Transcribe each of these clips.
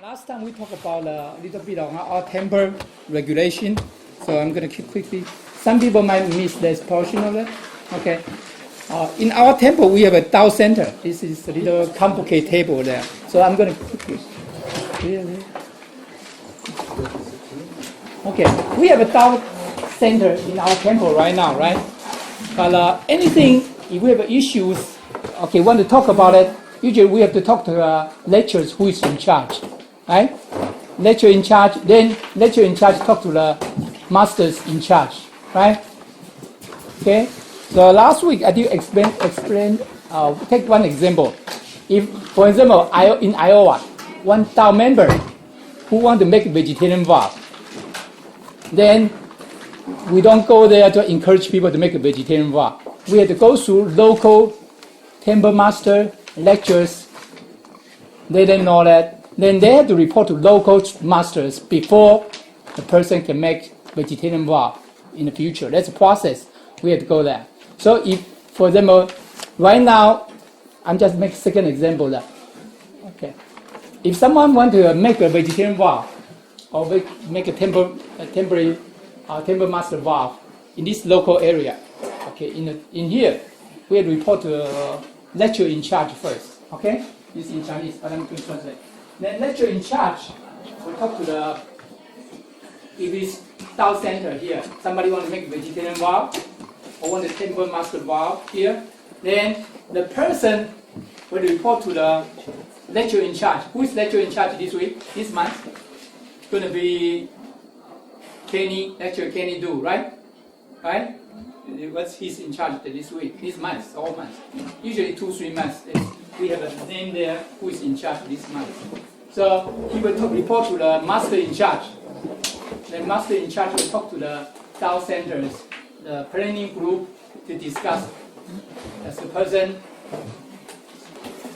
Last time we talked about a little bit on our temper regulation, so I'm going to keep quickly. Some people might miss this portion of it. Okay. In our temple, we have a Tao center. This is a little complicated table there. So I'm going to quickly. Really? Okay. We have a Tao center in our temple right now, right? But anything, if we have issues, okay, want to talk about it, usually we have to talk to lecturers who is in charge, right? Lecturer in charge, then lecturer in charge talk to the masters in charge, right? Okay. So last week I did explain. Take one example. If, for example, in Iowa, one Tao member who want to make a vegetarian vow, then we don't go there to encourage people to make a vegetarian vow. We have to go through local temple master lectures. They didn't know that. Then they have to report to local masters before the person can make vegetarian vow in the future. That's a process. We have to go there. So if, for example, right now, I'm just making second example there. Okay. If someone want to make a vegetarian vow or make a temporary temple master vow in this local area, okay, in here, we have to report to the lecturer in charge first. Okay, this is in Chinese, but I'm going to translate. Then lecturer in charge will talk to the, if it's Tao center here, somebody want to make a vegetarian vow or want a temple master vow here, then the person will report to the lecturer in charge. Who is lecturer in charge this week, this month? It's going to be Kenny, lecturer Kenny Do, right? Right? What's he's in charge this week, this month, all months. Usually 2-3 months. We have a name there who is in charge this month. So he will report to the master in charge. The master in charge will talk to the Tao centers, the planning group, to discuss. As the person,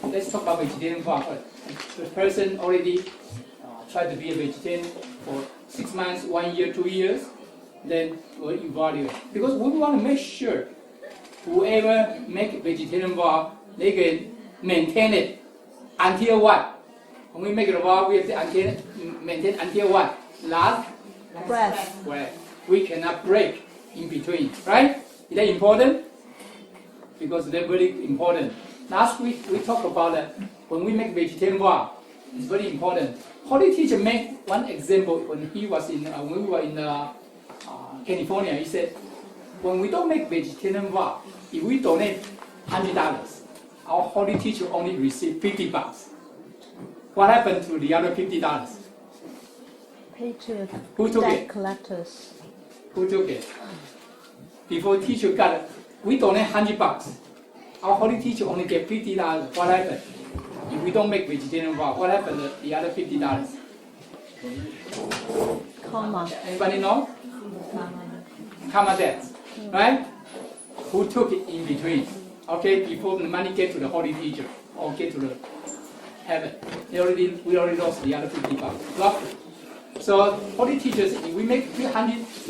let's talk about vegetarian vow first. The person already tried to be a vegetarian for 6 months, 1 year, 2 years, then we'll evaluate. Because we want to make sure whoever make a vegetarian vow, they can maintain it until what? When we make a vow, we have to maintain until what? Last breath. We cannot break in between, right? Is that important? Because they're very important. Last week we talked about when we make vegetarian vow, it's very important. Holy teacher made one example when he was in when we were in California. He said, when we don't make vegetarian vow, if we donate $100, our holy teacher only receive $50. What happened to the other $50? Pay to Who took debt it? collectors. Who took it? Before teacher got it, we donate $100. Our holy teacher only get $50. What happened? If we don't make vegetarian vow, what happened to the other $50? Karma. Anybody know? Karma debt, right? Who took it in between? Okay, before the money get to the holy teacher or get to the heaven, we already lost the other $50. Roughly. So holy teachers, if we make we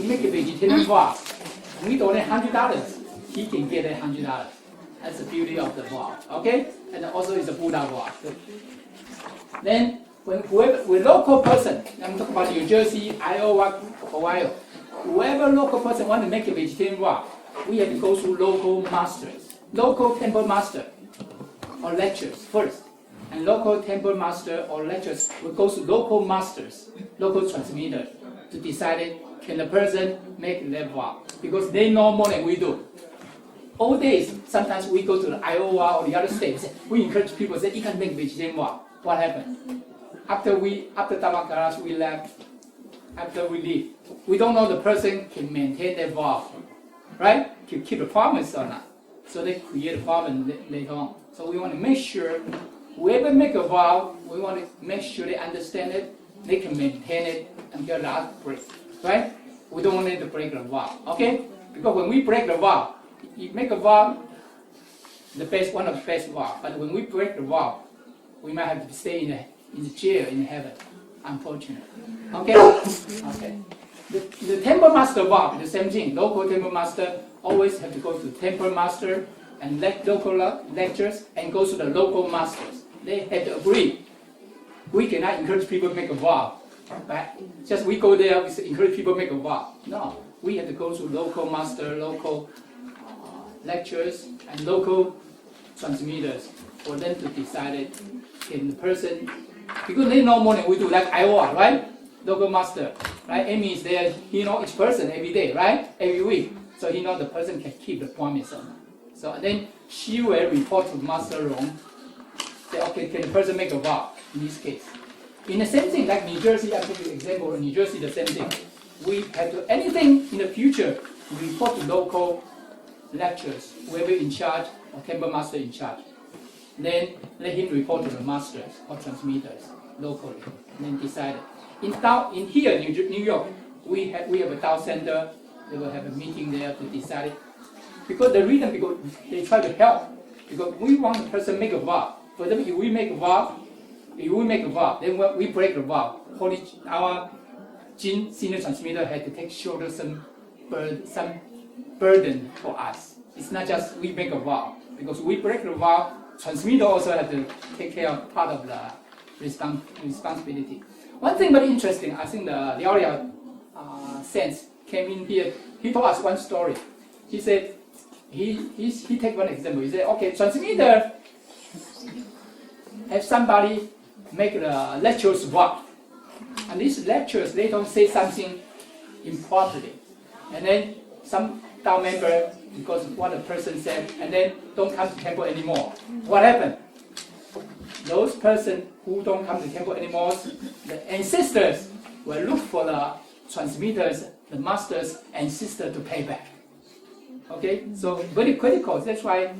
make a vegetarian vow, we donate $100, he can get $100. That's the beauty of the vow. Okay, and also it's a Buddha vow. Then when local person, I'm talking about New Jersey, Iowa, Ohio, whoever local person want to make a vegetarian vow, we have to go through local masters, local temple master or lectures first. And local temple master or lecturers will go to local masters, local transmitters, to decide can the person make that vow. Because they know more than we do. All days, sometimes we go to the Iowa or the other states, we encourage people, say, you can make vegetarian vow. What happened? After Tamak we left, after we leave, we don't know the person can maintain their vow, right? Can keep a promise or not. So they create a problem later on. So we want to make sure whoever make a vow, we want to make sure they understand it, they can maintain it until last break, right? We don't want them to break the vow, okay? Because when we break the vow, you make a vow, one of the best vow. But when we break the vow, we might have to stay in the jail in heaven, unfortunately. Okay? Okay. The temple master vow, the same thing. Local temple master always have to go to temple master and local lectures and go to the local masters. They had to agree we cannot encourage people to make a vow, right? Just we go there, we say, encourage people to make a vow. No, we have to go to local master, local lectures, and local transmitters for them to decide it in the person, because they know more than we do, like Iowa, right? Local master, right? Amy is there, he knows each person every day, right? Every week. So he knows the person can keep the promise or not. So then she will report to Master Rong, say, okay, can the person make a vow in this case? In the same thing, like New Jersey, I'll give you an example of New Jersey, the same thing. We have to, anything in the future, report to local lecturers, whoever in charge, or temple master in charge. Then let him report to the masters or transmitters locally, and then decide. In here, New York, we have a Tao Center. They will have a meeting there to decide it. Because the reason, because they try to help. Because we want the person to make a vow. For them, if we make a vow, then when we break the vow, our Jin senior transmitter had to take shoulder some burden for us. It's not just we make a vow. Because we break the vow, transmitter also have to take care of part of the responsibility. One thing very interesting, I think the Liao sense came in here. He told us one story. He said, he take one example. He said, okay, transmitter have somebody make the lectures vow. And these lectures, they don't say something improperly. And then some Tao member, because what the person said, and then don't come to temple anymore. What happened? Those persons who don't come to temple anymore, the ancestors will look for the transmitters, the masters, and sisters to pay back. Okay, so very critical. That's why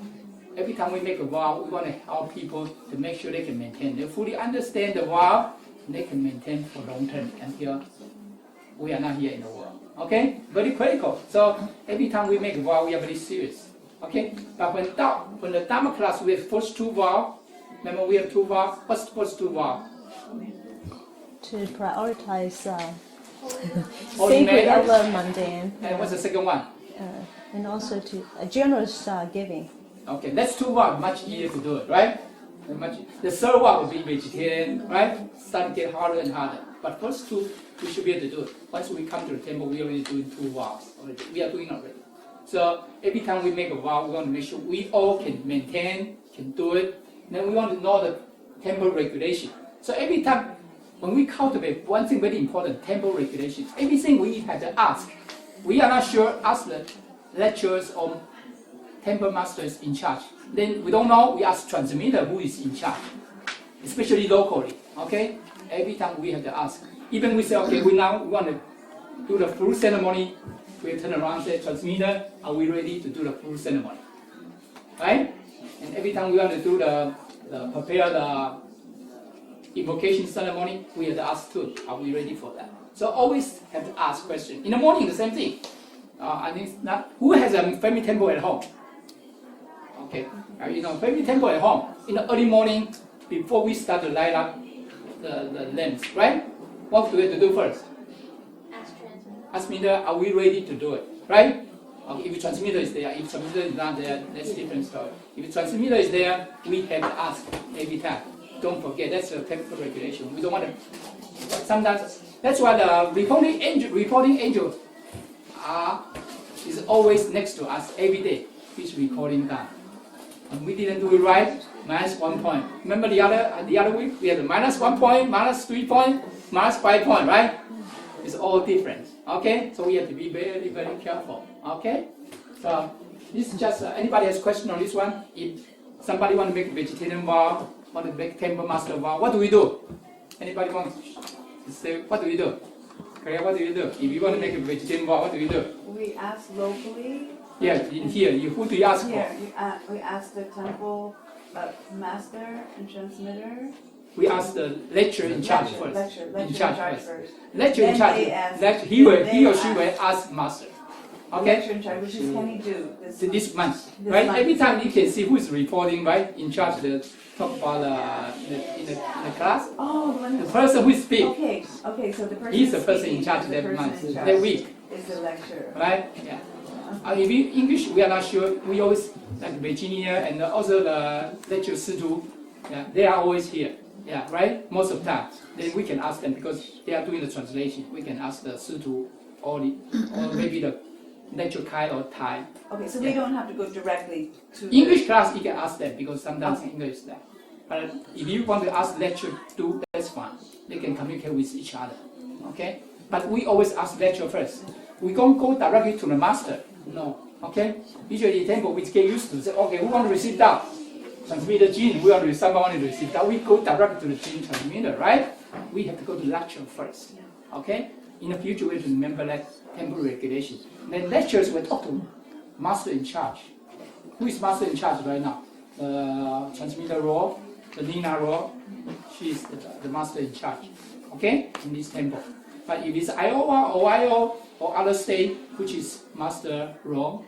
every time we make a vow, we want to help people to make sure they can maintain. They fully understand the vow, and they can maintain for long term until we are not here in the world. Okay, very critical. So every time we make a vow, we are very serious. Okay, but when the Dharma class, we have first two vows. Remember, we have two vows. What's the first two vows? To prioritize Holy sacred matters. over mundane. And what's the second one? And also to generous giving. Okay, that's two vows. Much easier to do it, right? The third vow will be vegetarian, right? Start to get harder and harder. But first two, we should be able to do it. Once we come to the temple, we are already doing two vows already. We are doing it already. So every time we make a vow, we want to make sure we all can maintain, can do it. Then we want to know the temple regulation. So every time when we cultivate, one thing very important, temple regulations. Everything we have to ask. We are not sure, ask the lecturers or temple masters in charge. Then we don't know, we ask transmitter who is in charge, especially locally. Okay? Every time we have to ask. Even we say, okay, we want to do the full ceremony. We turn around and say, transmitter, are we ready to do the full ceremony? Right? And every time we want to do prepare the invocation ceremony, we have to ask too, are we ready for that? So always have to ask questions. In the morning, the same thing. I think who has a family temple at home? Okay, family temple at home. In the early morning, before we start to light up the lamps, right? What do we have to do first? Ask transmitter, are we ready to do it, right? Okay, if the transmitter is there, if transmitter is not there, that's a different story. If the transmitter is there, we have to ask every time. Don't forget, that's a temple regulation. We don't want to. Sometimes that's why the reporting angel is always next to us every day. He's recording down. And we didn't do it right, minus 1 point. Remember the other week we had the minus 1 point, minus 3 point, minus 5 point, right? It's all different. Okay, so we have to be very, very careful. Okay, so this is just anybody has question on this one? If somebody want to make a vegetarian vow, want to make temple master vow, what do we do? Anybody want to say what do we do? Okay, what do you do? If you want to make a vegetarian vow, what do you do? We ask locally. Yeah, in here, who do you ask Here, for? we ask the temple master and transmitter. We ask the lecturer in charge first. Lecturer in in charge charge first. first. Lecturer in Then charge. they ask- He or she ask- will ask master. Okay. Lecturer in charge, which is can he do This month, This right? month. Every time you can see who is reporting, right? In charge to talk about in the class. Oh, the one The who's. person who speaks, Okay, so the person. he's the person in speaking charge is the that person month, in charge that week, Is the lecturer. right? Yeah. If you English, we are not sure. We always like Virginia and also the lecturer Situ. Yeah, they are always here. Yeah, right? Most of the time. Then we can ask them because they are doing the translation. We can ask the Situ or maybe the lecture Kai or Thai. Okay, so we don't have to go directly to English class, you can ask them because sometimes English is there. But if you want to ask lecture too, that's fine. They can communicate with each other. Okay? But we always ask lecture first. We don't go directly to the master. No. Okay? Usually in temple, we get used to say, okay, we want to receive that. Transmit the gene, someone want to receive that. We go directly to the gene transmitter, right? We have to go to lecture first. Okay? In the future, we have to remember that temple regulation. Then lectures will talk to master in charge. Who is master in charge right now? The transmitter role, the Nina role. She is the master in charge. Okay? In this temple. But if it's Iowa, Ohio, or other state, which is master role,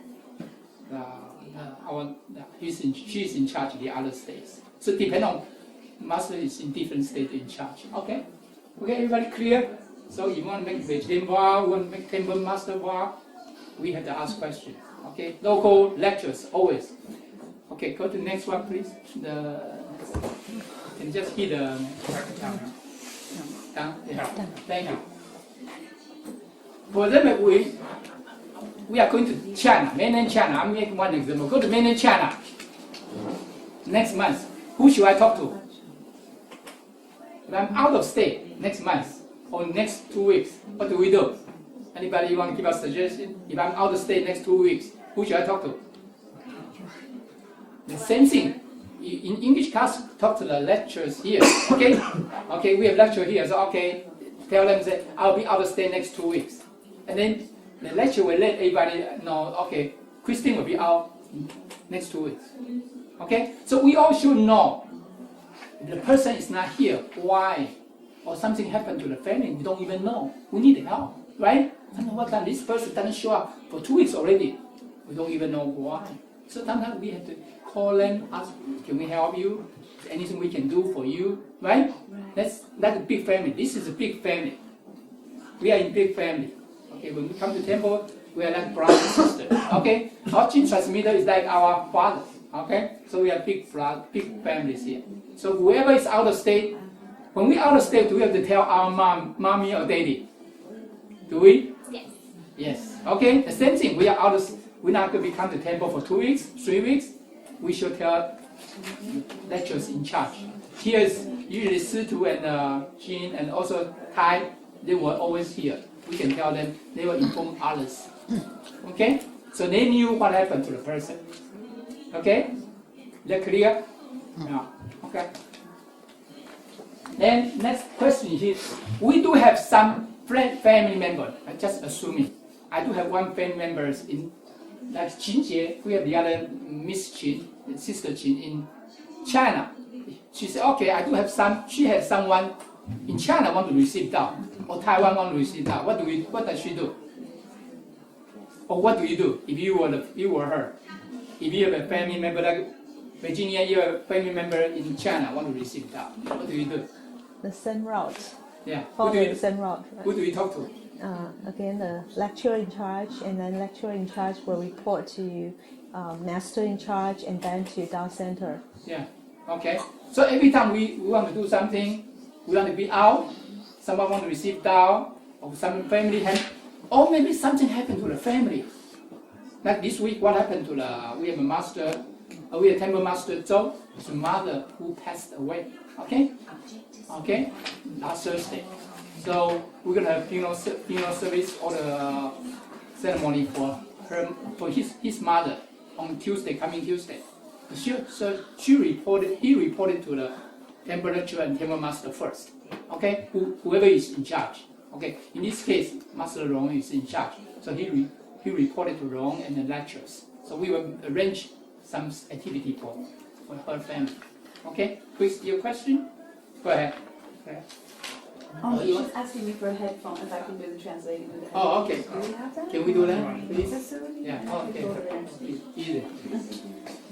she's in charge of the other states. So depend on master is in different state in charge. Okay? Okay, everybody clear? So if you want to make vegetarian vow, want to make temple master vow, we have to ask questions. Okay? Local lectures always. Okay, go to the next one, please. Can just hit the down. Yeah. Thank you. For them, we are going to China, mainland China. I'm making one example. Go to mainland China next month. Who should I talk to? If I'm out of state next month or next 2 weeks, what do we do? Anybody want to give us a suggestion? If I'm out of state next 2 weeks, who should I talk to? The same thing. In English class, talk to the lecturers here. Okay? Okay, we have lecture here. So okay, tell them that I'll be out of state next 2 weeks. And then the lecture will let everybody know, okay, Christine will be out next 2 weeks. Okay? So we all should know if the person is not here, why? Or something happened to the family, we don't even know. We need help, right? I don't know what time this person doesn't show up for 2 weeks already. We don't even know why. So sometimes we have to call them, ask, can we help you? Is there anything we can do for you? Right? That's a big family. This is a big family. We are in big family. Okay, when we come to temple, we are like brother and sister. Okay? Our gene transmitter is like our father. Okay? So we are big families here. So whoever is out of state, when we out of state, do we have to tell our mommy or daddy? Do we? Yes. Yes. Okay? The same thing. We are out of we're not going to come to temple for 2 weeks, 3 weeks. We should tell lecturers in charge. Here is usually Situ and Jean and also Tai. They were always here. We can tell them. They will inform others. Okay? So they knew what happened to the person. Okay? Is that clear? Yeah. Okay. Then next question is, we do have some family member. I'm just assuming. I do have one family member in, like Qin Jie. We have the other Miss Qin, Sister Qin in China. She said, okay, I do have some. She has someone in China want to receive down, or Taiwan want to receive down. What does she do? Or what do you do if you were her? If you have a family member like Virginia, you have a family member in China want to receive down. What do you do? The same route. Yeah. Follow the same route. Who do you talk to? Again, the lecturer in charge, and then lecturer in charge will report to master in charge, and then to Dao Center. Yeah. Okay. So every time we want to do something, we want to be out, someone want to receive Dao, or some family or maybe something happened to the family. Like this week, what happened to we have a master, we have temple master Zhou, his mother who passed away. Okay? Okay? Last Thursday. So we're gonna have funeral service or the ceremony for her, for his mother on Tuesday, coming Tuesday. He reported to the temple lecturer and temple master first. Okay, whoever is in charge. Okay, in this case, Master Rong is in charge. So he reported to Rong and the lecturers. So we will arrange some activity for her family. Okay, Chris, your question? Go ahead. Okay. She's asking me for a headphone if I can do the translating with the headphone. Oh, okay. Do we have that? Can we do that, please? Facility? Yeah. Oh, okay. Easy.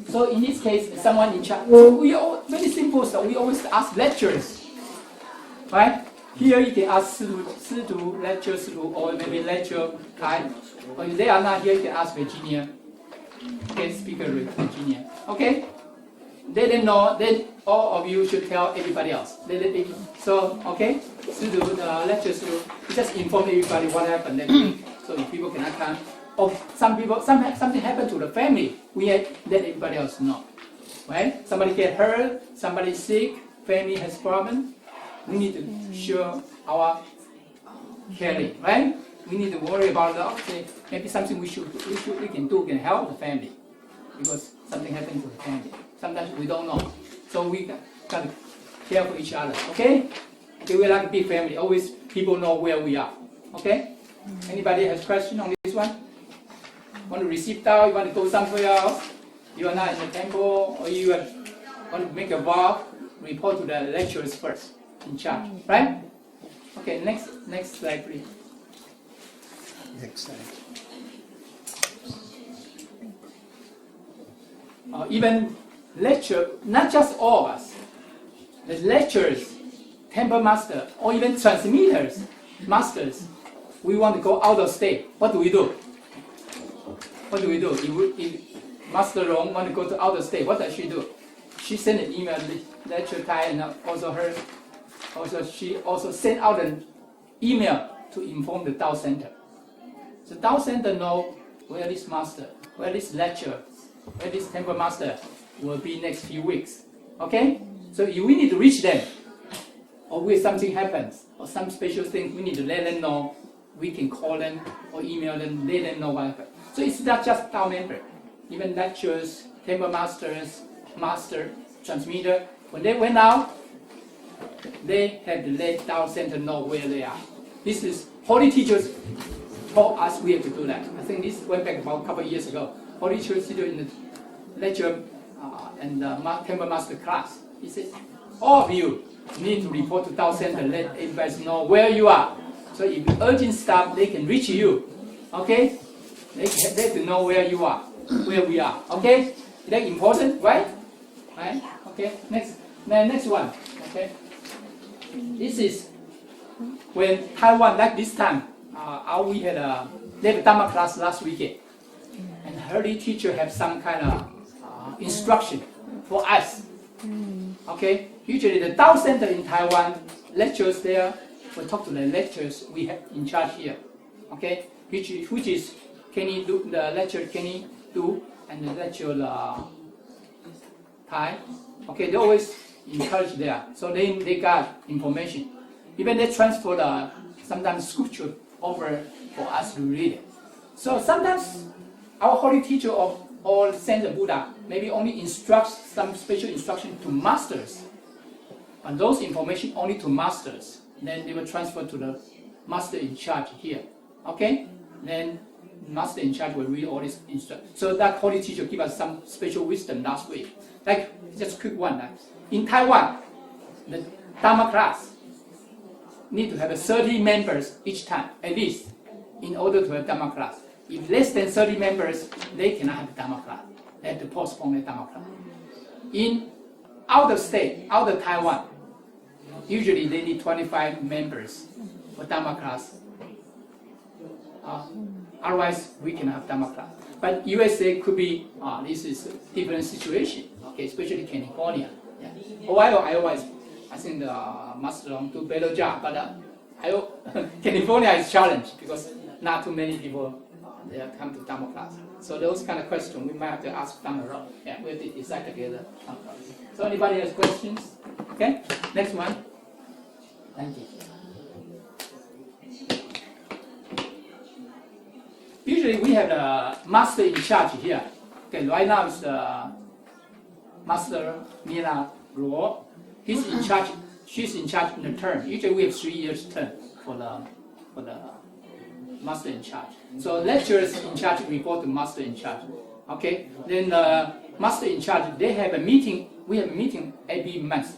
So in this case, someone in charge. We all very simple. So we always ask lecturers, right? Here you can ask Situ, lecture Situ, or maybe lecture Kai. Or if they are not here, you can ask Virginia. Okay, speaker Virginia. Okay. let them know. Then all of you should tell everybody else. So okay, so the lectures will just inform everybody what happened next week. So if people cannot come, or something happened to the family, we let everybody else know. Right? Somebody get hurt, somebody sick, family has problem. We need to show our caring, right? We need to worry about okay, maybe something we can help the family because something happened to the family. Sometimes we don't know, so we got to care for each other. Okay? Okay, we're like a big family. Always people know where we are. Okay? Anybody has question on this one? Want to receive Tao? You want to go somewhere else? You are not in the temple, or you want to make a vow? Report to the lecturers first in charge, right? Okay, next slide, please. Next slide. Even lecture, not just all of us, the lecturers, temple master, or even transmitters, masters, we want to go out of state. What do we do? What do we do? If Master Rong want to go to out of state, what does she do? She sent an email to Lecturer Tai, and she also sent out an email to inform the Tao Center. So Tao Center know where this master, where this lecturer, where this temple master will be next few weeks. Okay? So if we need to reach them, or when something happens, or some special thing, we need to let them know. We can call them or email them, let them know what happened. So it's not just Tao member. Even lecturers, temple masters, master, transmitter, when they went out, they had to let Tao Center know where they are. This is Holy Teachers told us we have to do that. I think this went back about a couple of years ago. Holy Teachers in the lecture and the temple master class. He said, all of you need to report to Tao Center, let everybody know where you are. So if urgent stuff, they can reach you. Okay? They have to know where you are, where we are. Okay? Is that important, right? Right? Okay. Next one. Okay. This is when Taiwan, like this time, we had a Dhamma class last weekend, and Holy Teacher have some kind of instruction for us. Okay. Usually the Tao Center in Taiwan, lectures there, will talk to the lecturers we have in charge here. Okay. Which is Kenny do, the lecturer Kenny do, and the lecturer Tai. Okay, they always encourage there, so they got information. Even they transfer the sometimes scripture over for us to read it. So sometimes our holy teacher of all Center Buddha maybe only instructs some special instruction to masters, and those information only to masters. Then they will transfer to the master in charge here. Okay, then master in charge will read all this instruction. So that holy teacher give us some special wisdom last week. Like just quick one. In Taiwan, the Dhamma class need to have 30 members each time, at least, in order to have Dhamma class. If less than 30 members, they cannot have Dhamma class. They have to postpone the Dhamma class. In out of state, out of Taiwan, usually they need 25 members for Dhamma class. Otherwise, we can have Dhamma class. But USA could be, this is a different situation, okay, especially California. Yeah. Ohio, I think the Master Long do better job, but California is challenged because not too many people they have come to Dhamma class. So those kind of questions we might have to ask down the road. Yeah, we'll decide together. So anybody has questions? Okay, next one. Thank you. Usually we have the master in charge here. Okay, right now it's the Master Nina Luo. He's in charge. She's in charge in the term. Usually we have 3 years term for the master in charge. So lecturers in charge report to master in charge. Okay. Then the master in charge, they have a meeting. We have a meeting every month.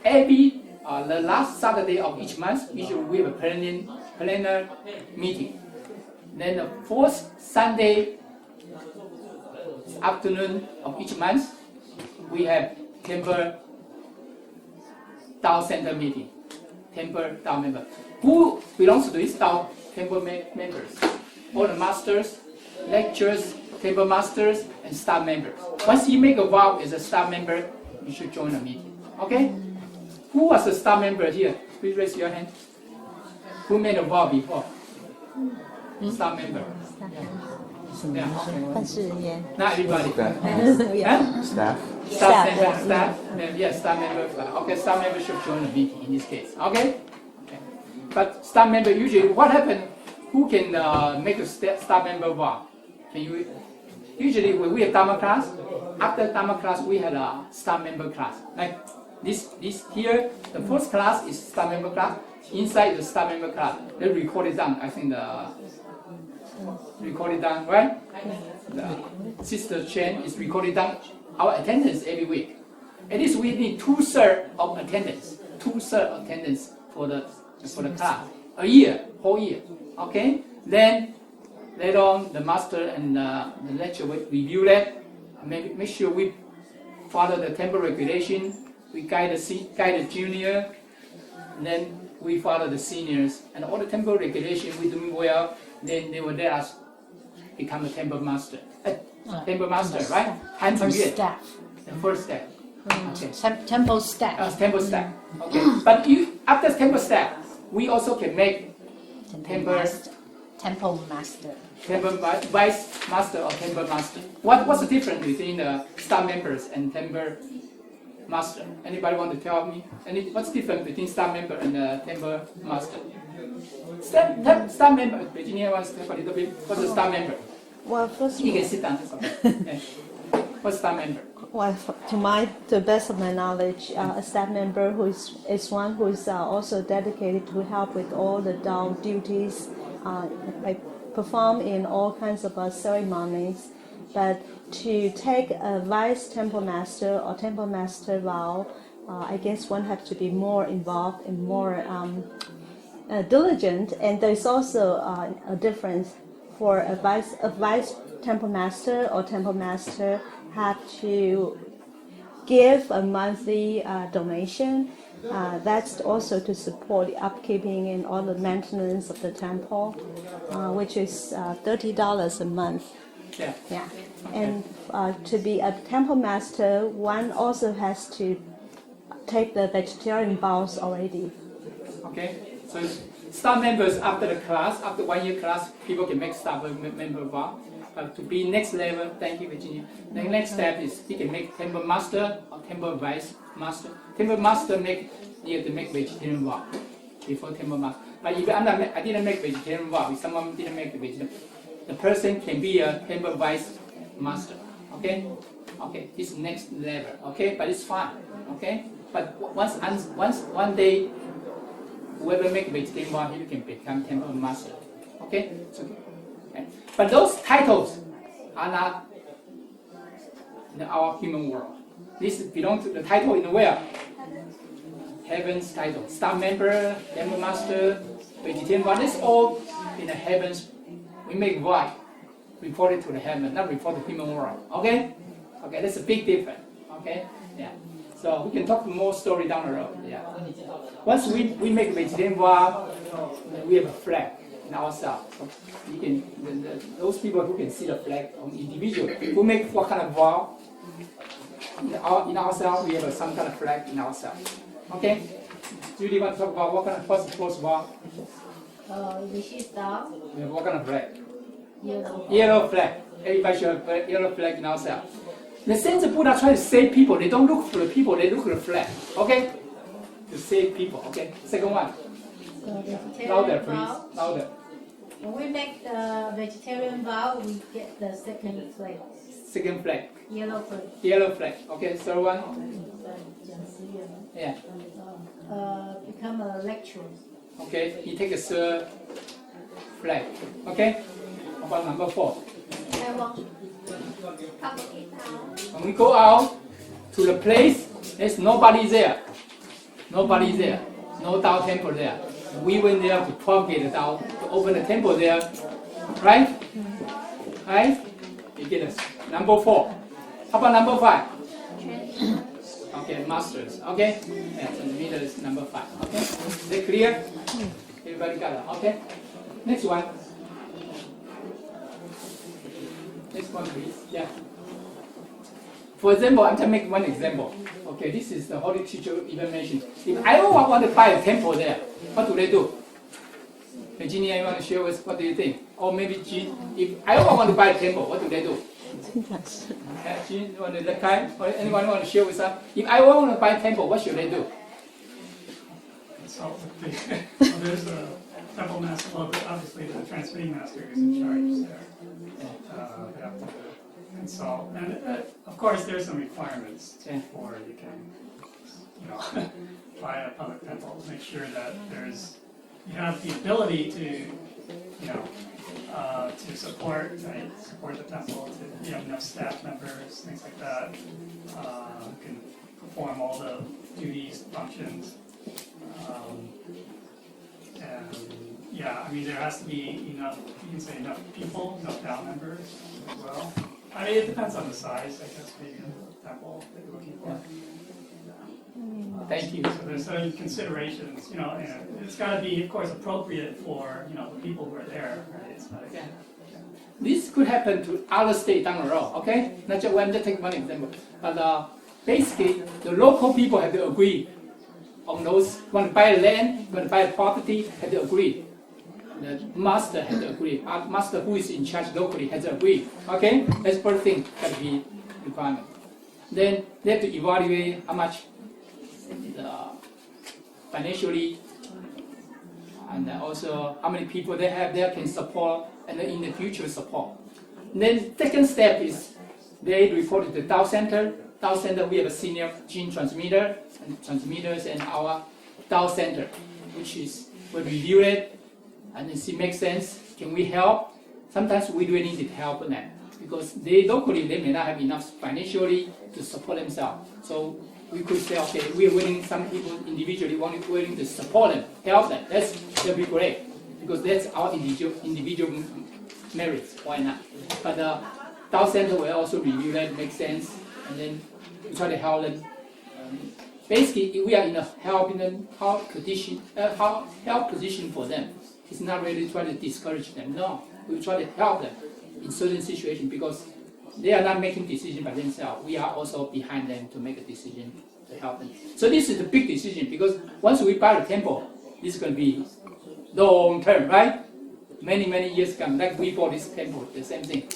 The last Saturday of each month, usually we have a planner meeting. Then the fourth Sunday afternoon of each month, we have Temple Tao Center meeting. Temple Tao member. Who belongs to this Tao Temple members? All the masters, lecturers, temple masters, and staff members. Once you make a vow as a staff member, you should join the meeting. Okay? Who was a staff member here? Please raise your hand. Who made a vow before? Staff member. Yeah. Okay. 办事人员 Not everybody. Yeah. Huh? Staff. Staff member, yeah. staff, yeah, staff member. Okay, staff member should join the meeting in this case. Okay? Okay. But staff member usually, what happened? Who can make a staff member vow? Can you? Usually when we have Dharma class, after Dharma class we had a staff member class. Like this here, the first class is staff member class. Inside the staff member class, they record it down. I think the recorded down, right? The Sister Chen is recorded down our attendance every week. At least we need 2/3 of attendance. 2/3 attendance for the class. A year, whole year. Okay? Then later on the master and the lecturer will review that. Make sure we follow the temple regulation. We guide the junior, and then we follow the seniors, and all the temple regulation we doing well. Then they will let us become a temple master. Temple master, right? Time to First get step. the first step. Okay. Temple step. Temple step. Okay. But after temple step, we also can make temple Master. temple vice master or temple master. What's the difference between the staff members and temple master? Anybody want to tell me? What's the difference between staff member and temple master? Staff member, Virginia wants to talk a little bit. What's a staff member? Well, first of You can all, sit down. It's okay. Yeah. What's staff member? well, to the best of my knowledge, a staff member who is one who is also dedicated to help with all the Dao duties, like perform in all kinds of ceremonies. But to take a vice temple master or temple master vow, I guess one has to be more involved and more diligent. And there's also a difference for a vice temple master or temple master have to give a monthly donation. That's also to support the upkeeping and all the maintenance of the temple, which is $30 a month. Yeah. Yeah, and to be a temple master, one also has to take the vegetarian vows already. Okay. So staff members after the class, after 1 year class, people can make staff member vow. To be next level, thank you, Virginia. The next step is he can make temple master or temple vice master. Temple master you have to make vegetarian vow before temple master. But if I didn't make vegetarian vow, if someone didn't make the vegetarian, the person can be a temple vice master. Okay? Okay, this is next level. Okay, but it's fine. Okay? But one day, whoever make vegetarian vow, he can become temple master. Okay? It's okay. Okay. But those titles are not in our human world. This belongs to the title in the world. Heaven's title. Staff member, temple master, vegetarian vow. This all in the heavens. We make vow, report it to the heaven, not report to the human world. Okay? Okay, that's a big difference. Okay? Yeah. So we can talk more story down the road. Yeah. Once we make vegetarian vow, we have a flag in ourselves. So you can those people who can see the flag on individual who make what kind of vow in ourselves, we have some kind of flag in ourselves. Okay? Judy want to talk about what kind of first vow? Which is the We have what kind of flag? yellow. Yellow flag. Everybody should have a yellow flag in ourselves. The sense of Buddha trying to save people, they don't look for the people, they look for the flag. Okay? To save people. Okay? Second one. Louder, please. Louder. When we make the vegetarian vow, we get the second flag, Second flag. yellow flag. Yellow flag. Okay, third one. Yeah. Become a lecturer. Okay, you take a third flag. Okay? How about number 4? When we go out to the place, there's nobody there. Nobody there. No Tao temple there. We went there to propagate the Tao, to open the temple there. Right? Right? You get us. Number 4. How about number 5? Okay, masters. Okay? Yeah, so the middle is number 5. Okay? Is that clear? Everybody got it? Okay? Next one. Next Next one, please. Yeah. For example, I'm just make one example. Okay, this is the Holy Teacher even mentioned. If I want to buy a temple there, what do they do? Virginia, you want to share with what do you think? Or maybe Jean, if I want to buy a temple, what do they do? Jean, you want to let or anyone want to share with us? If I want to buy a temple, what should they do? Consult with the, well, there's a temple master, well, obviously the transmitting master is in charge there. They have to consult, and of course there's some requirements before you can, buy a public temple. Make sure that you have the ability to, to support the temple, to enough staff members, things like that, who can perform all the duties, functions. There has to be enough, you can say enough people, enough town members as well. It depends on the size, I guess, maybe of the temple that you're looking for. Thank you. So there's certain considerations, and it's got to be, of course, appropriate for, the people who are there, right? It's not This could happen to other states down the road, okay? Not just one, just take one example. But basically, the local people have to agree on those, want to buy land, want to buy a property, have to agree. The master has to agree. Our master who is in charge locally has to agree. Okay? That's first thing that be requirement. Then they have to evaluate how much financially and also how many people they have there can support and then in the future support. And then second step is they report to the Dao Center. Dao Center, we have a senior gene transmitter and transmitters and our Dao Center, which is we review it and then see makes sense. Can we help? Sometimes we really need help them because they locally they may not have enough financially to support themselves. So we could say, okay, we are willing. Some people individually willing to support them, help them. That'll be great because that's our individual merits. Why not? But the Dao Center will also review that, make sense, and then we try to help them. Basically, we are in a help position for them. It's not really trying to discourage them. No, we try to help them in certain situations because they are not making decisions by themselves. We are also behind them to make a decision to help them. So this is a big decision because once we buy the temple, this is going to be long term, right? Many years come. Like we bought this temple, the same thing.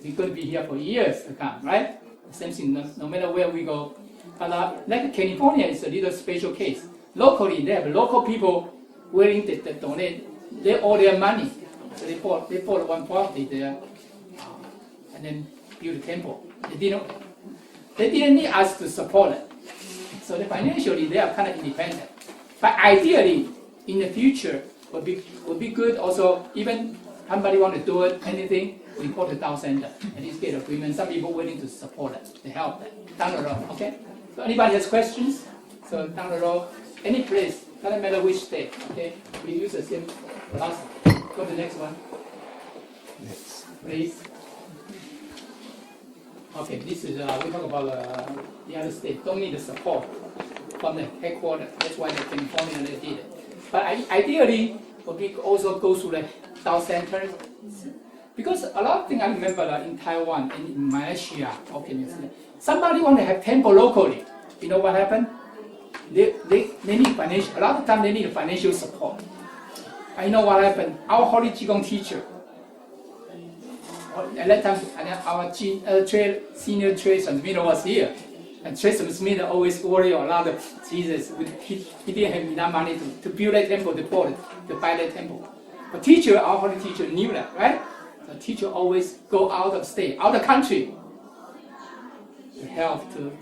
We're going to be here for years to come, right? The same thing, no matter where we go. But like California is a little special case. Locally, they have local people willing to donate all their money. So they bought one property there and then build a temple. They didn't need us to support it. So financially, they are kind of independent. But ideally, in the future, would be good. Also, even somebody want to do it, anything, report to Dao Center. At least get agreement. Some people willing to support it, to help them down the road. Okay. So anybody has questions? So down the road, any place, doesn't matter which state. Okay. We use the same philosophy. Go to the next one. Next. Please. Okay, this is we talk about the other state don't need the support from the headquarters. That's why the California they did it. But ideally, we also go through the Dao Center because a lot of things I remember in Taiwan and in Malaysia. Okay, somebody want to have temple locally. You know what happened? They need financial. A lot of time they need financial support. I know what happened. Our Holy Qigong teacher. At that time, our senior Trace transmitter was here. And Trace transmitter always worry a lot of Jesus. He didn't have enough money to build a temple, to buy that temple. But teacher, our Holy teacher knew that, right? The teacher always go out of state, out of country to help to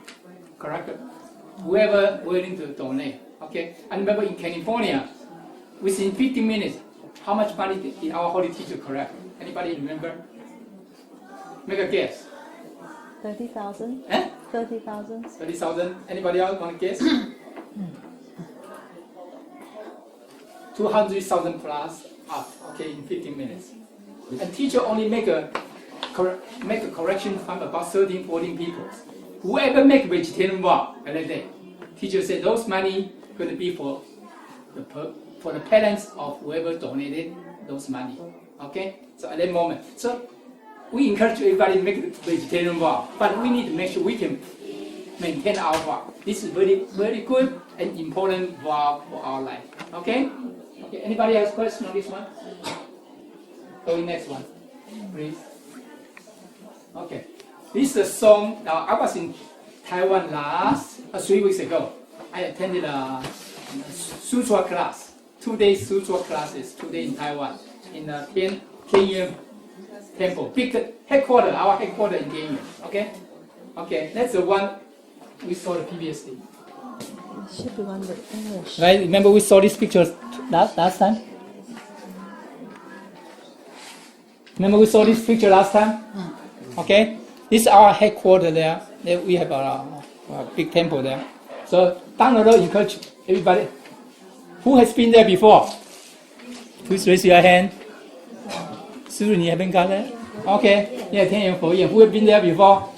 correct it. Whoever willing to donate. Okay? I remember in California, within 15 minutes, how much money did our Holy teacher collect? Anybody remember? Make a guess. 30,000. Eh? 30,000. 30,000. Anybody else want to guess? 200,000 plus up. Okay, in 15 minutes. And teacher only make a correction from about 13, 14 people. Whoever make vegetarian vow at that day, teacher said those money going to be for the parents of whoever donated those money. Okay, so at that moment, so we encourage everybody to make it vegetarian vow, but we need to make sure we can maintain our vow. This is very, very good and important vow for our life. Okay? Okay. Anybody has question on this one? Going next one, please. Okay. This is a song. Now I was in Taiwan 3 weeks ago. I attended a sutra class. 2 days sutra classes. 2 days in Taiwan in the Tianyuan Temple. Big headquarters. Our headquarters in Tianyuan. Okay. Okay. That's the one we saw the previously. Should be one with English. Right? Remember we saw these pictures last time? Remember we saw this picture last time? Okay? This is our headquarters there. There we have a big temple there. So down the road, encourage everybody. Who has been there before? Please raise your hand. 师傅, you haven't gone there? Okay. Yeah, 天元佛院. Who have been there before?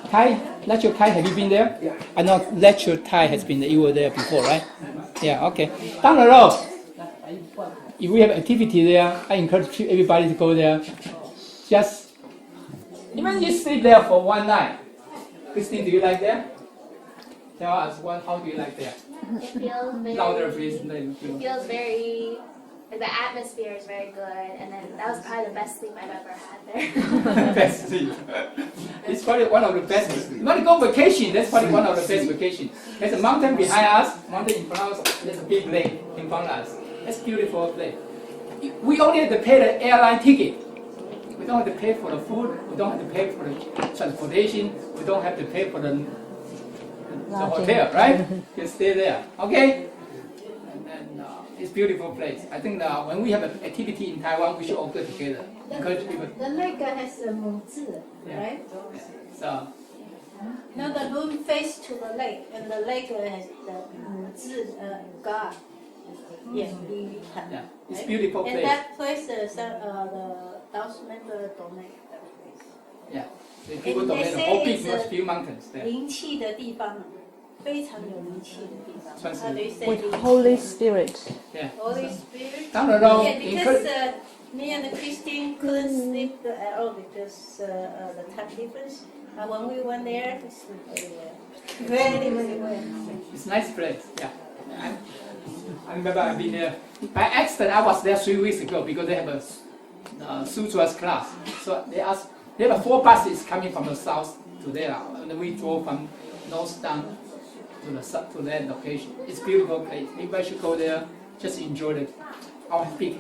Kai, Lecture Kai, have you been there? Yeah. I know Lecture Tai has been there. You were there before, right? Yeah, okay. Down the road, if we have activity there, I encourage everybody to go there. Just, even just sleep there for one night. Christine, do you like that? Tell us, how do you like that? It feels very, Louder, please. it feels very, like the atmosphere is very good, and then that was probably the best sleep I've ever had there. Best sleep. It's probably one of the best. You want to go vacation, that's probably one of the best vacations. There's a mountain behind us, mountain in front of us, there's a big lake in front of us. That's a beautiful place. We only have to pay the airline ticket. We don't have to pay for the food, we don't have to pay for the transportation, we don't have to pay for the hotel, right? You can stay there, okay? And then it's a beautiful place. I think when we have an activity in Taiwan, we should all go together. Encourage people. The lake has a 母字, right? So, Now the room face to the lake, and the lake has the 母字, God. Yes, yeah, it's a beautiful And place. that place is the Dao member donate that place. Yeah, the people And don't they know say all big it's a- few mountains there. 灵气的地方，非常有灵气的地方。算是 How do you say With 灵气 Holy Spirit. Yeah. Holy Spirit. Down the road, Yeah, because encourage. me and Christine couldn't sleep at all because the time difference. And when we went there, we slept very well. Very, very well. It's a nice place. Yeah. I remember I've been there. By accident, I was there 3 weeks ago because they have a sutras class. So they have 4 buses coming from the south to there, and we drove from north down to that location. It's a beautiful place. Everybody should go there. Just enjoy our big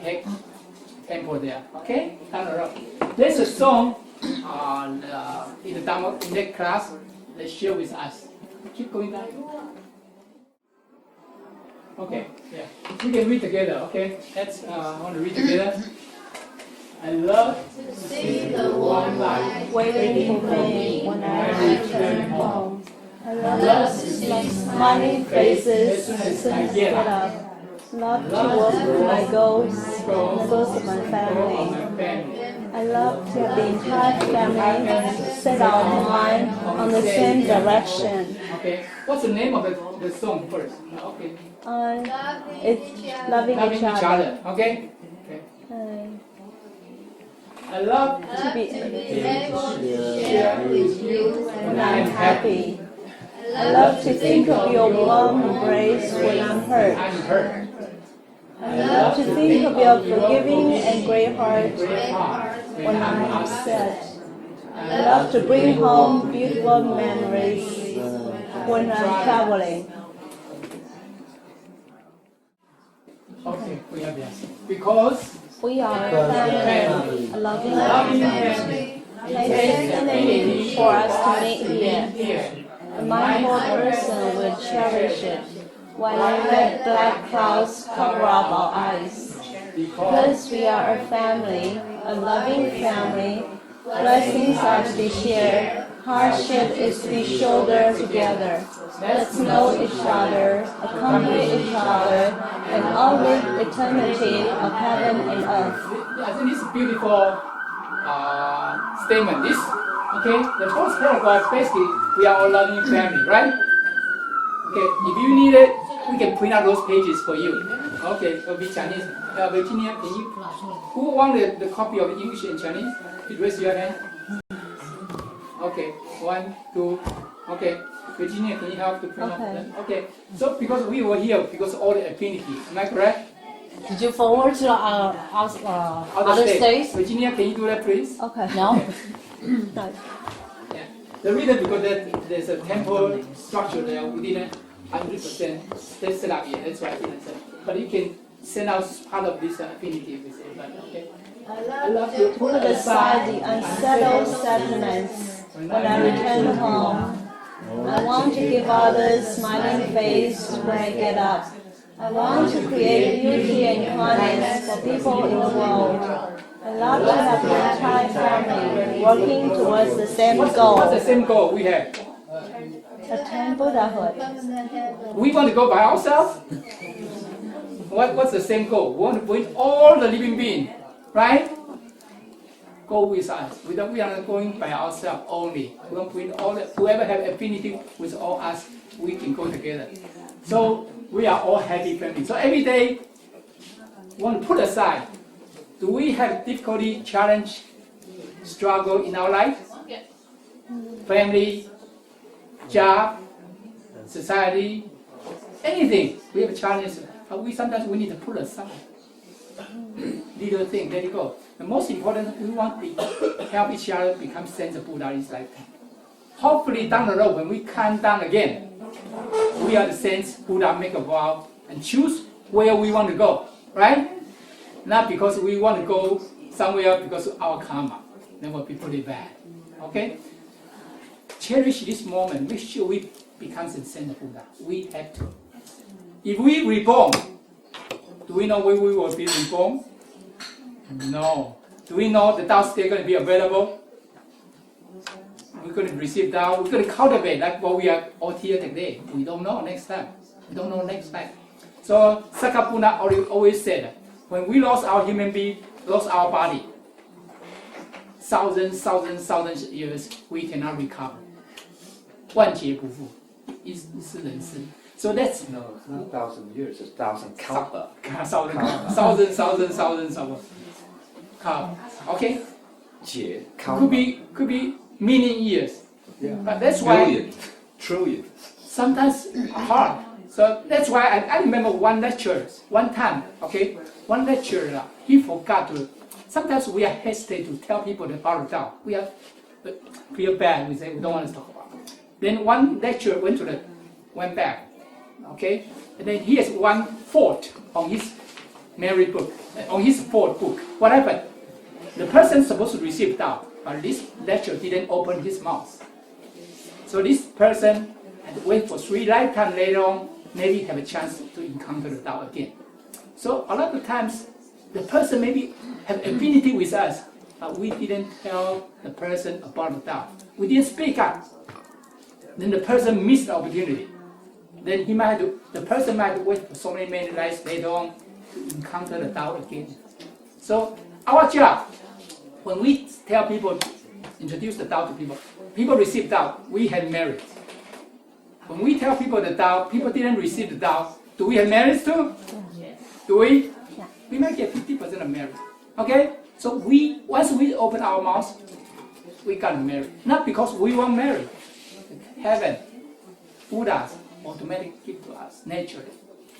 temple there. Okay, down the road. There's a song in that class. They share with us. Keep going down. Okay, yeah. We can read together, okay? Let's, I want to read together. I love to see the warm light Waiting for me when I return home. I love to see smiling faces as I get up. Love to work with my goals and the goals of my family. I love to have the entire family set our mind on the same direction. Okay, what's the name of the song first? Okay. It's loving Loving each other, okay? Okay. I love To be able to share with you when I'm happy. I love to think of your warm embrace when I'm hurt. I'm hurt. I love to think of your forgiving and great heart Great heart when I'm upset. I love to bring home beautiful memories when I'm traveling. Okay, we have this. Because We are a family, a loving family. It takes energy for us to meet here. A mindful person will cherish it while I let black clouds cover up our eyes. Because we are a family, a loving family, blessings are to be shared, hardship is to be shouldered together. Let's know each other, accompany each other, and outlive eternity of heaven and earth. I think this is a beautiful statement. This, okay, the first paragraph basically, we are all loving family, right? Okay, if you need it, we can print out those pages for you. Okay, it'll be Chinese. Virginia, can you? Who want the copy of English and Chinese? Please raise your hand. Okay, 1, 2. Okay, Virginia, can you help to print Okay. them? Okay. So because we were here because of all the affinity, am I correct? Did you forward to other states? Virginia, can you do that, please? Okay. No. No. Yeah. The reason because there's a temple structure there, we didn't 100% set up yet. That's why I didn't say. But you can send out part of this affinity with everybody. Okay. I love to Put aside the unsettled sentiments when I return home. I want to give others smiling face when I get up. I want to create beauty and kindness for people in the world. I love to have my entire family working towards the same What's the goal. same goal we have? Attain Buddhahood. We want to go by ourselves. What's the same goal? We want to bring all the living beings, right? Go with us. We are not going by ourselves only. We want to bring all whoever have affinity with all us, we can go together. So we are all happy family. So every day, we want to put aside. Do we have difficulty, challenge, struggle in our life? Yes. Family, job, society, anything. We have challenges, but sometimes we need to put aside. Little thing, let it go. The most important, we want to help each other become sense of Buddha in this lifetime. Hopefully down the road, when we come down again, we are the sense Buddha make a vow and choose where we want to go, right? Not because we want to go somewhere because of our karma. Then will be pretty bad. Okay? Cherish this moment. Make sure we become the sense of Buddha. We have to. If we reborn, do we know where we will be reborn? No. Do we know the Tao still going to be available? We're going to receive Tao. We're going to cultivate like what we are all here today. We don't know next time. We don't know next time. So Sakapuna always said, when we lost our human being, lost our body, thousands years, we cannot recover. 万劫不复，一世人世。So that's No, it's not 1,000 years, it's 1,000 kalpa. thousands of okay? 劫 Could be million years. Yeah. But that's why Billion, trillion. sometimes hard. So that's why I remember one lecture, one time, okay? One lecturer, he forgot to, sometimes we are hesitant to tell people about the Tao. We are feel bad, we say we don't want to talk about it. Then one lecturer went back, okay? And then he has one fault on his memory book, on his fourth book. What happened? The person supposed to receive Tao, but this lecturer didn't open his mouth. So this person had to wait for 3 lifetimes later on, maybe have a chance to encounter the Tao again. So a lot of times, the person maybe have affinity with us, but we didn't tell the person about the Tao. We didn't speak up. Then the person missed the opportunity. Then the person might wait for so many lives later on to encounter the Tao again. So our job, when we tell people, introduce the Tao to people, people receive Tao, we have merit. When we tell people the Tao, people didn't receive the Tao, do we have merit too? Yes. Do we? Yeah. We might get 50% of merit. Okay? So once we open our mouth, we got merit. Not because we want merit. Heaven, Buddhas automatically give to us naturally.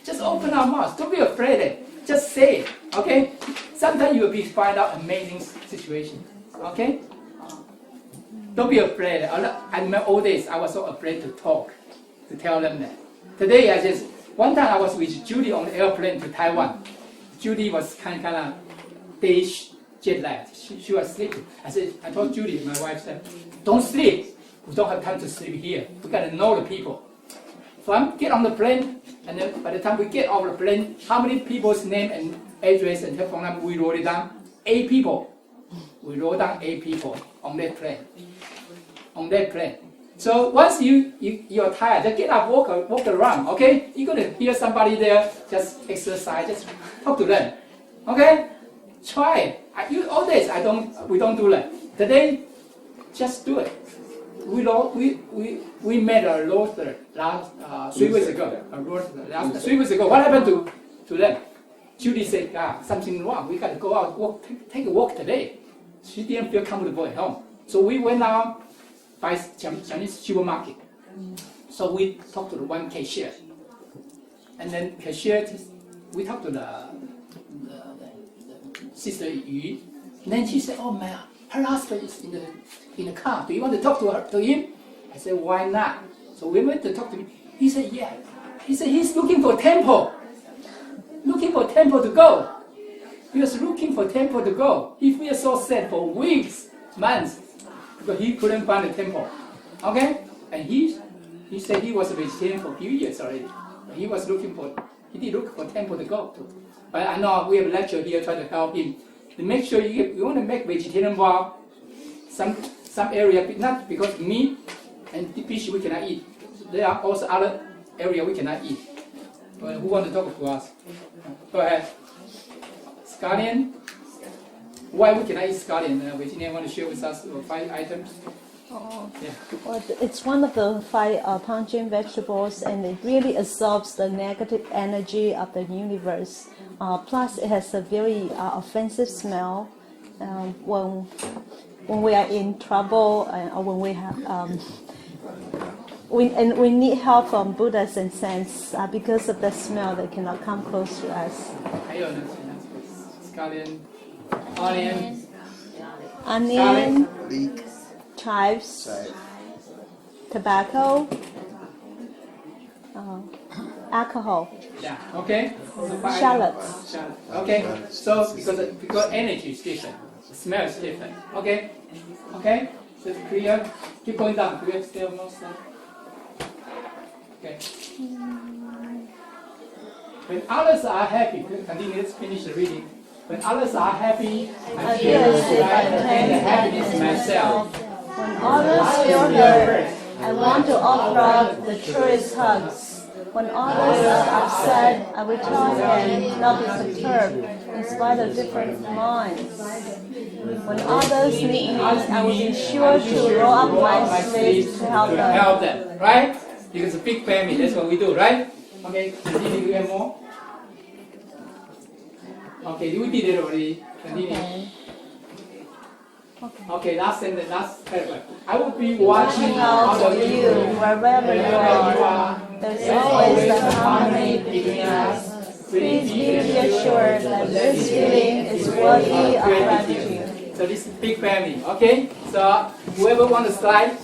Just open our mouth. Don't be afraid. Just say it. Okay? Sometimes you will find out amazing situation. Okay? Don't be afraid. In my old days, I was so afraid to talk, to tell them that. Today, one time I was with Judy on the airplane to Taiwan. Judy was kind of day jet lagged. She was sleeping. I told Judy, my wife said, don't sleep. We don't have time to sleep here. We got to know the people. So I get on the plane, and then by the time we get off the plane, how many people's name and address and telephone number, we wrote it down? 8 people. We wrote down 8 people on that plane. On that plane. So once you're tired, just get up, walk around, okay? You're going to hear somebody there, just exercise, just talk to them, okay? Try it. All days, we don't do that. Today, just do it. We met a roaster last 3 weeks ago. 3 weeks ago. What happened to them? Judy said, something wrong. We got to go out, take a walk today. She didn't feel comfortable at home. So we went out by Chinese supermarket. So we talked to the one cashier. And then cashier, we talked to the sister Yu. And then she said, oh man, her husband is in the car. Do you want to talk to him? I said, why not? So we went to talk to him. He said, yeah. He said, he's looking for a temple. Looking for a temple to go. He was looking for a temple to go. He felt so sad for weeks, months, because he couldn't find a temple. Okay? And he said he was a vegetarian for a few years already. He did look for a temple to go to. But I know we have a lecture here trying to help him. To make sure you want to make vegetarian wall, some area, not because meat and fish we cannot eat. There are also other areas we cannot eat. Well, who want to talk to us? Go ahead. Scallion. Why we cannot eat scallion? Virginia want to share with us 5 items? Yeah. Well, it's one of the 5 pungent vegetables, and it really absorbs the negative energy of the universe. Plus, it has a very offensive smell. When we are in trouble, or when we have we need help from Buddhas and saints because of the smell. They cannot come close to us. Scallion, onion, Onion, leek, chives, tobacco, alcohol, yeah, okay. So 5 shallots. Shallot. Okay. So because energy is different, the smell is different. Okay. Okay. So it's clear. Keep going down. Do we have still more stuff? Okay. When others are happy, continue. Let's finish the reading. When others are happy, I feel the happiness myself. When others feel hurt, I want to offer the truest hugs. When others are upset, I will tell them not to be perturbed in spite of different minds. When others need me, I will be sure to roll up my sleeves to help them. Right? Because a big family, that's what we do, right? Okay, continue. Do you have more? Okay, we did it already. Continue. Okay, last sentence, last paragraph. I will be watching out Out for of you, wherever you are, there's always the harmony between us. Please be reassured that this feeling is worthy of gratitude. So this is big family, okay? So whoever want to slide,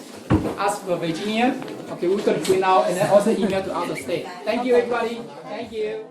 ask for Virginia. Okay, we're going to print out and then also email to other state. Thank you, everybody. Thank you.